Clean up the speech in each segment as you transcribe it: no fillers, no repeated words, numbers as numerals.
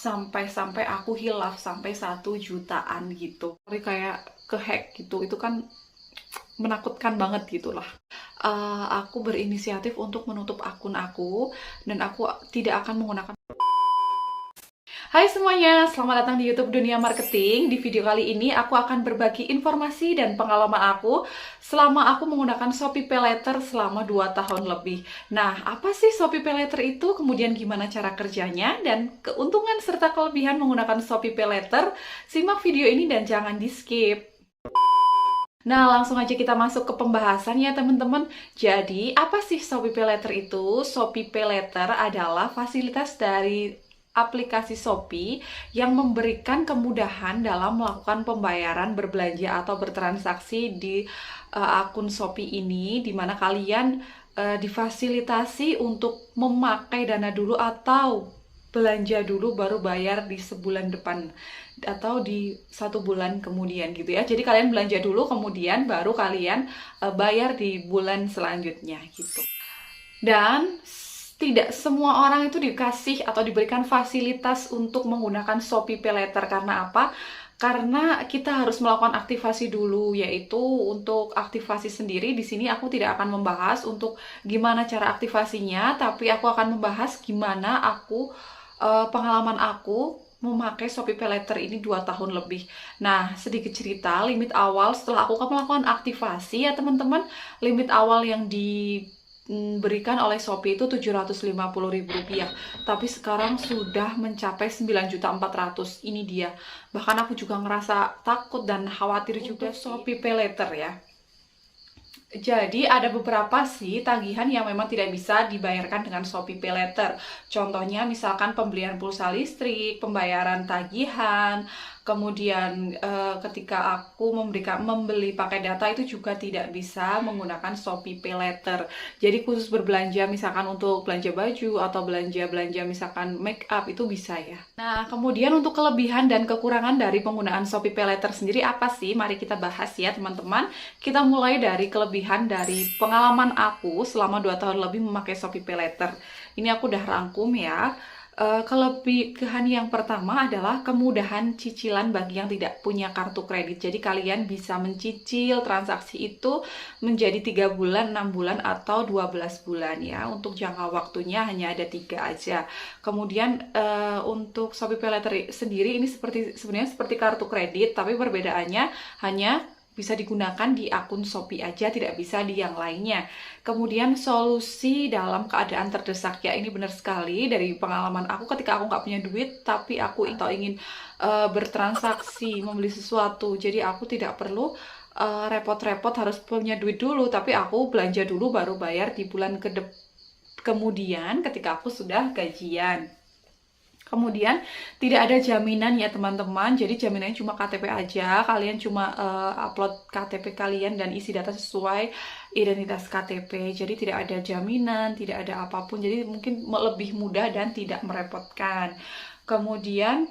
sampai aku hilaf sampai 1 jutaan gitu. Tapi kayak kehack gitu, itu kan menakutkan banget gitulah. Aku berinisiatif untuk menutup akun aku dan aku tidak akan menggunakan. Hai semuanya, selamat datang di YouTube Dunia Marketing. Di video kali ini aku akan berbagi informasi dan pengalaman aku selama aku menggunakan Shopee PayLater selama 2 tahun lebih. Nah, apa sih Shopee PayLater itu? Kemudian gimana cara kerjanya? Dan keuntungan serta kelebihan menggunakan Shopee PayLater? Simak video ini dan jangan di-skip. Nah, langsung aja kita masuk ke pembahasan ya teman-teman. Jadi, apa sih Shopee PayLater itu? Shopee PayLater adalah fasilitas dari aplikasi Shopee yang memberikan kemudahan dalam melakukan pembayaran, berbelanja atau bertransaksi di akun Shopee ini, di mana kalian difasilitasi untuk memakai dana dulu atau belanja dulu baru bayar di sebulan depan atau di 1 bulan kemudian gitu ya. Jadi kalian belanja dulu kemudian baru kalian bayar di bulan selanjutnya gitu. Dan tidak semua orang itu dikasih atau diberikan fasilitas untuk menggunakan Shopee PayLater. Karena apa? Karena kita harus melakukan aktivasi dulu, yaitu untuk aktivasi sendiri. Di sini aku tidak akan membahas untuk gimana cara aktivasinya, tapi aku akan membahas gimana pengalaman aku memakai Shopee PayLater ini 2 tahun lebih. Nah, sedikit cerita, limit awal setelah aku melakukan aktivasi ya teman-teman, limit awal yang diberikan oleh Shopee itu Rp750.000, tapi sekarang sudah mencapai 9.400.000. Ini dia. Bahkan aku juga ngerasa takut dan khawatir juga Shopee PayLater ya. Jadi ada beberapa sih tagihan yang memang tidak bisa dibayarkan dengan Shopee PayLater. Contohnya misalkan pembelian pulsa listrik, pembayaran tagihan, kemudian ketika aku membeli pakai data itu juga tidak bisa menggunakan Shopee PayLater. Jadi khusus berbelanja misalkan untuk belanja baju atau belanja misalkan make up itu bisa ya. Nah, kemudian untuk kelebihan dan kekurangan dari penggunaan Shopee PayLater sendiri apa sih? Mari kita bahas ya teman-teman. Kita mulai dari kelebihan dari pengalaman aku selama 2 tahun lebih memakai Shopee PayLater. Ini aku udah rangkum ya. Kelebihan yang pertama adalah kemudahan cicilan bagi yang tidak punya kartu kredit. Jadi kalian bisa mencicil transaksi itu menjadi 3 bulan, 6 bulan, atau 12 bulan ya. Untuk jangka waktunya hanya ada 3 aja. Kemudian untuk Shopee PayLater sendiri ini sebenarnya seperti kartu kredit, tapi perbedaannya hanya bisa digunakan di akun Shopee aja, tidak bisa di yang lainnya. Kemudian solusi dalam keadaan terdesak, ya ini benar sekali dari pengalaman aku ketika aku nggak punya duit, tapi aku ingin bertransaksi, membeli sesuatu. Jadi aku tidak perlu repot-repot harus punya duit dulu, tapi aku belanja dulu baru bayar di bulan kemudian ketika aku sudah gajian. Kemudian tidak ada jaminan ya teman-teman, jadi jaminannya cuma KTP aja, kalian cuma upload KTP kalian dan isi data sesuai identitas KTP, jadi tidak ada jaminan, tidak ada apapun, jadi mungkin lebih mudah dan tidak merepotkan. Kemudian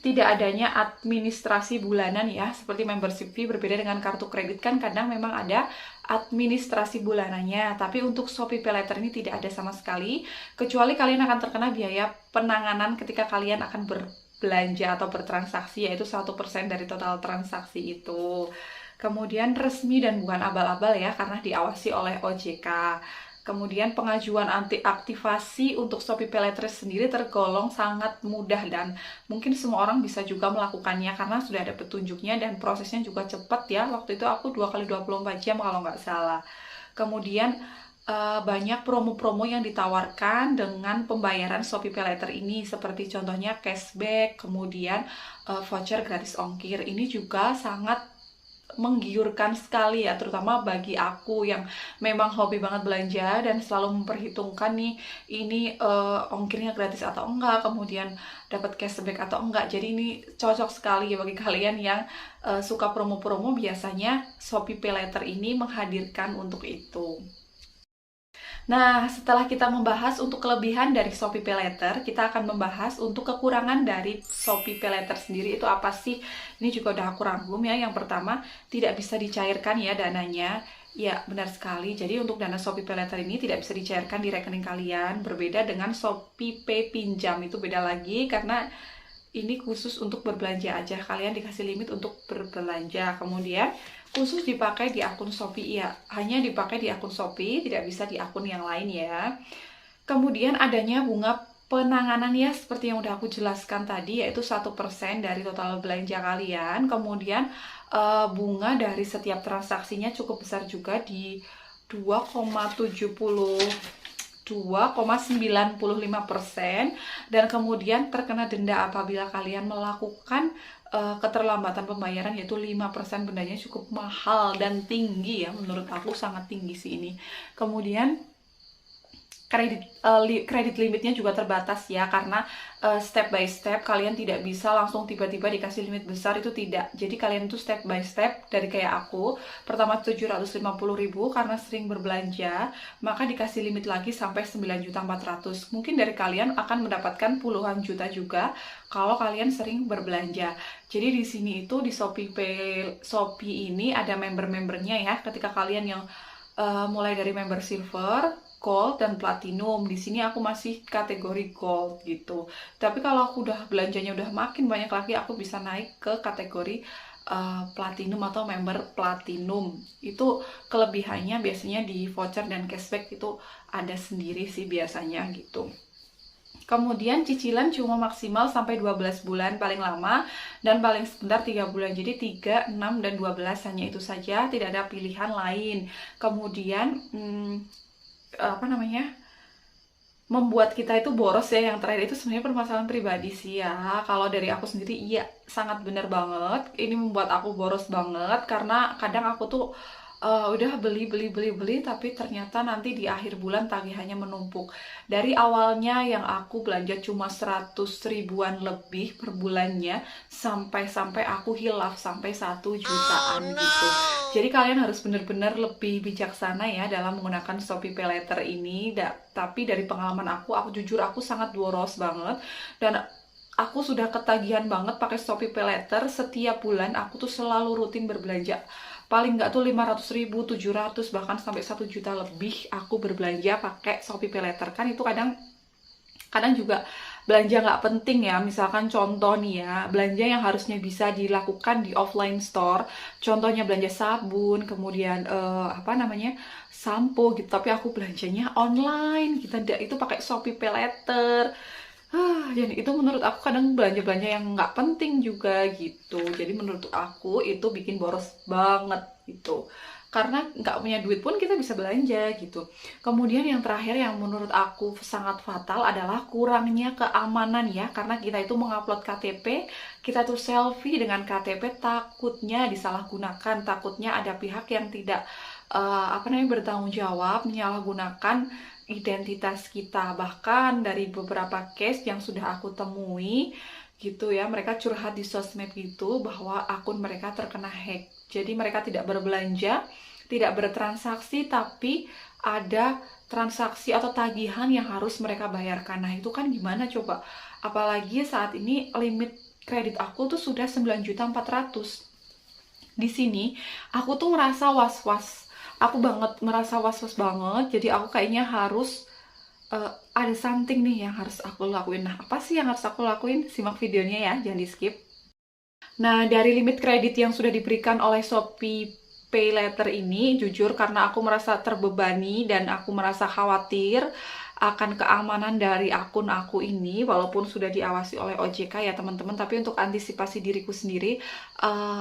tidak adanya administrasi bulanan ya, seperti membership fee. Berbeda dengan kartu kredit kan kadang memang ada administrasi bulanannya, tapi untuk Shopee PayLater ini tidak ada sama sekali, kecuali kalian akan terkena biaya penanganan ketika kalian akan berbelanja atau bertransaksi, yaitu 1% dari total transaksi itu. Kemudian resmi dan bukan abal-abal ya, karena diawasi oleh OJK. Kemudian pengajuan aktivasi untuk Shopee PayLater sendiri tergolong sangat mudah dan mungkin semua orang bisa juga melakukannya karena sudah ada petunjuknya dan prosesnya juga cepat ya. Waktu itu aku 2 kali 24 jam kalau nggak salah. Kemudian banyak promo-promo yang ditawarkan dengan pembayaran Shopee PayLater ini, seperti contohnya cashback, kemudian voucher gratis ongkir. Ini juga sangat menggiurkan sekali ya, terutama bagi aku yang memang hobi banget belanja dan selalu memperhitungkan nih ini ongkirnya gratis atau enggak, kemudian dapat cashback atau enggak. Jadi ini cocok sekali ya bagi kalian yang suka promo-promo. Biasanya Shopee PayLater ini menghadirkan untuk itu. Nah, setelah kita membahas untuk kelebihan dari Shopee PayLater, kita akan membahas untuk kekurangan dari Shopee PayLater sendiri itu apa sih? Ini juga udah aku rangkum ya. Yang pertama, tidak bisa dicairkan ya dananya. Ya, benar sekali. Jadi untuk dana Shopee Paylater ini tidak bisa dicairkan di rekening kalian. Berbeda dengan Shopee Pay Pinjam, itu beda lagi karena ini khusus untuk berbelanja aja. Kalian dikasih limit untuk berbelanja. Kemudian khusus dipakai di akun Shopee ya. Hanya dipakai di akun Shopee, tidak bisa di akun yang lain ya. Kemudian adanya bunga penanganan ya, seperti yang udah aku jelaskan tadi, yaitu 1% dari total belanja kalian. Kemudian bunga dari setiap transaksinya cukup besar juga di 2,95%, dan kemudian terkena denda apabila kalian melakukan keterlambatan pembayaran, yaitu 5%. Bendanya cukup mahal dan tinggi ya, menurut aku sangat tinggi sih ini. Kemudian kredit limitnya juga terbatas ya, karena step by step, kalian tidak bisa langsung tiba-tiba dikasih limit besar, itu tidak. Jadi kalian itu step by step, dari kayak aku pertama 750.000 karena sering berbelanja, maka dikasih limit lagi sampai 9.400.000. Mungkin dari kalian akan mendapatkan puluhan juta juga kalau kalian sering berbelanja. Jadi di sini itu di Shopee ini ada member-membernya ya. Ketika kalian yang mulai dari member silver, gold, dan platinum. Di sini aku masih kategori gold gitu. Tapi kalau aku udah belanjanya udah makin banyak lagi, aku bisa naik ke kategori platinum atau member platinum. Itu kelebihannya biasanya di voucher dan cashback itu ada sendiri sih biasanya gitu. Kemudian cicilan cuma maksimal sampai 12 bulan paling lama, dan paling sebentar 3 bulan. Jadi 3, 6, dan 12 hanya itu saja, tidak ada pilihan lain. Kemudian membuat kita itu boros ya, yang terakhir itu sebenarnya permasalahan pribadi sih ya. Kalau dari aku sendiri, iya sangat bener banget, ini membuat aku boros banget, karena kadang aku tuh udah beli, tapi ternyata nanti di akhir bulan tagihannya menumpuk. Dari awalnya yang aku belanja cuma 100 ribuan lebih per bulannya, sampai aku hilaf sampai 1 jutaan gitu. Jadi kalian harus bener-bener lebih bijaksana ya dalam menggunakan Shopee Paylater ini. Tapi dari pengalaman aku jujur aku sangat boros banget, dan aku sudah ketagihan banget pakai Shopee Paylater. Setiap bulan aku tuh selalu rutin berbelanja. Paling nggak tuh 500.000, 700, bahkan sampai 1 juta lebih aku berbelanja pakai Shopee Paylater. Kan itu kadang juga belanja nggak penting ya. Misalkan contoh nih ya, belanja yang harusnya bisa dilakukan di offline store. Contohnya belanja sabun, kemudian sampo gitu. Tapi aku belanjanya online gitu. Itu pakai Shopee Paylater. Dan itu menurut aku kadang belanja-belanja yang nggak penting juga gitu. Jadi menurut aku itu bikin boros banget gitu. Karena nggak punya duit pun kita bisa belanja gitu. Kemudian yang terakhir yang menurut aku sangat fatal adalah kurangnya keamanan ya. Karena kita itu mengupload KTP, kita tuh selfie dengan KTP, takutnya disalahgunakan, takutnya ada pihak yang tidak bertanggung jawab menyalahgunakan identitas kita. Bahkan dari beberapa case yang sudah aku temui gitu ya, mereka curhat di sosmed gitu bahwa akun mereka terkena hack. Jadi mereka tidak berbelanja, tidak bertransaksi, tapi ada transaksi atau tagihan yang harus mereka bayarkan. Nah itu kan gimana coba? Apalagi saat ini limit kredit aku tuh sudah 9.400.000. Di sini aku tuh merasa was-was. Aku merasa was-was banget. Jadi aku kayaknya harus ada something nih yang harus aku lakuin. Nah, apa sih yang harus aku lakuin? Simak videonya ya, jangan di skip. Nah, dari limit kredit yang sudah diberikan oleh Shopee Paylater ini, jujur karena aku merasa terbebani dan aku merasa khawatir akan keamanan dari akun aku ini, walaupun sudah diawasi oleh OJK ya teman-teman, tapi untuk antisipasi diriku sendiri,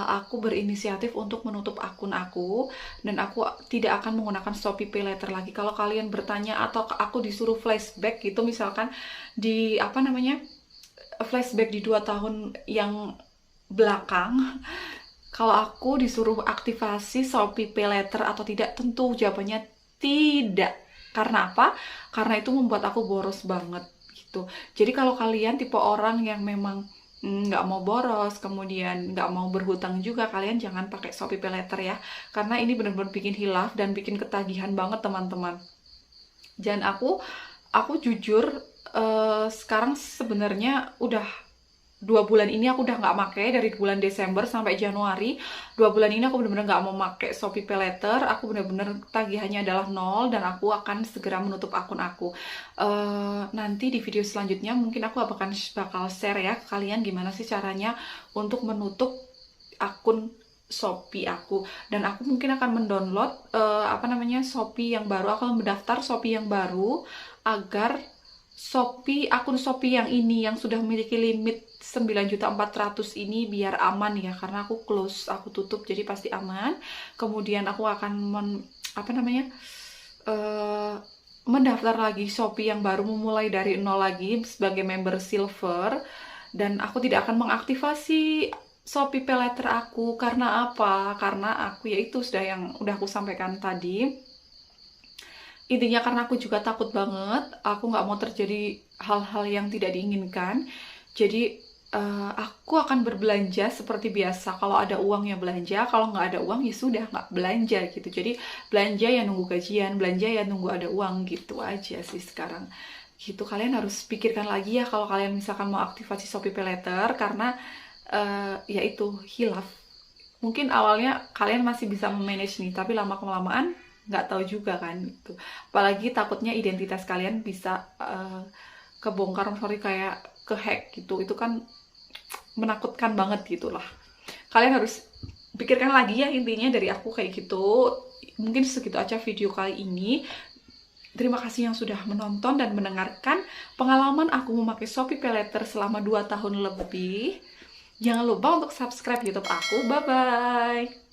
aku berinisiatif untuk menutup akun aku, dan aku tidak akan menggunakan Shopee Paylater lagi. Kalau kalian bertanya atau aku disuruh flashback gitu, misalkan di flashback di 2 tahun yang belakang, kalau aku disuruh aktivasi Shopee Paylater atau tidak, tentu jawabannya tidak. Karena apa? Karena itu membuat aku boros banget gitu. Jadi kalau kalian tipe orang yang memang nggak mau boros, kemudian nggak mau berhutang juga, kalian jangan pakai Shopee Paylater ya. Karena ini benar-benar bikin hilaf dan bikin ketagihan banget teman-teman. Dan aku jujur sekarang sebenarnya udah 2 bulan ini aku udah nggak make, dari bulan Desember sampai Januari. 2 bulan ini aku bener-bener nggak mau make Shopee Paylater. Aku bener-bener tagihannya adalah 0 dan aku akan segera menutup akun aku. Nanti di video selanjutnya mungkin aku bakal share ya ke kalian gimana sih caranya untuk menutup akun Shopee aku. Dan aku mungkin akan mendownload Shopee yang baru. Aku akan mendaftar Shopee yang baru agar akun Shopee yang ini yang sudah memiliki limit 9.400.000 ini biar aman ya, karena aku tutup, jadi pasti aman. Kemudian aku akan mendaftar lagi Shopee yang baru, memulai dari nol lagi sebagai member silver. Dan aku tidak akan mengaktifasi Shopee Paylater aku. Karena apa? Karena aku yaitu udah aku sampaikan tadi. Intinya karena aku juga takut banget, aku nggak mau terjadi hal-hal yang tidak diinginkan. Jadi aku akan berbelanja seperti biasa. Kalau ada uang ya belanja, kalau nggak ada uang ya sudah nggak belanja gitu. Jadi belanja ya nunggu gajian, belanja ya nunggu ada uang gitu aja sih sekarang. Gitu, kalian harus pikirkan lagi ya kalau kalian misalkan mau aktifasi Shopee Paylater, karena ya itu hilaf. Mungkin awalnya kalian masih bisa memanage nih, tapi lama-kelamaan nggak tahu juga kan gitu. Apalagi takutnya identitas kalian bisa kebongkar, kayak kehack gitu. Itu kan menakutkan banget gitulah. Kalian harus pikirkan lagi ya, intinya dari aku kayak gitu. Mungkin segitu aja video kali ini. Terima kasih yang sudah menonton dan mendengarkan pengalaman aku memakai Shopee Paylater selama 2 tahun lebih. Jangan lupa untuk subscribe YouTube aku. Bye-bye!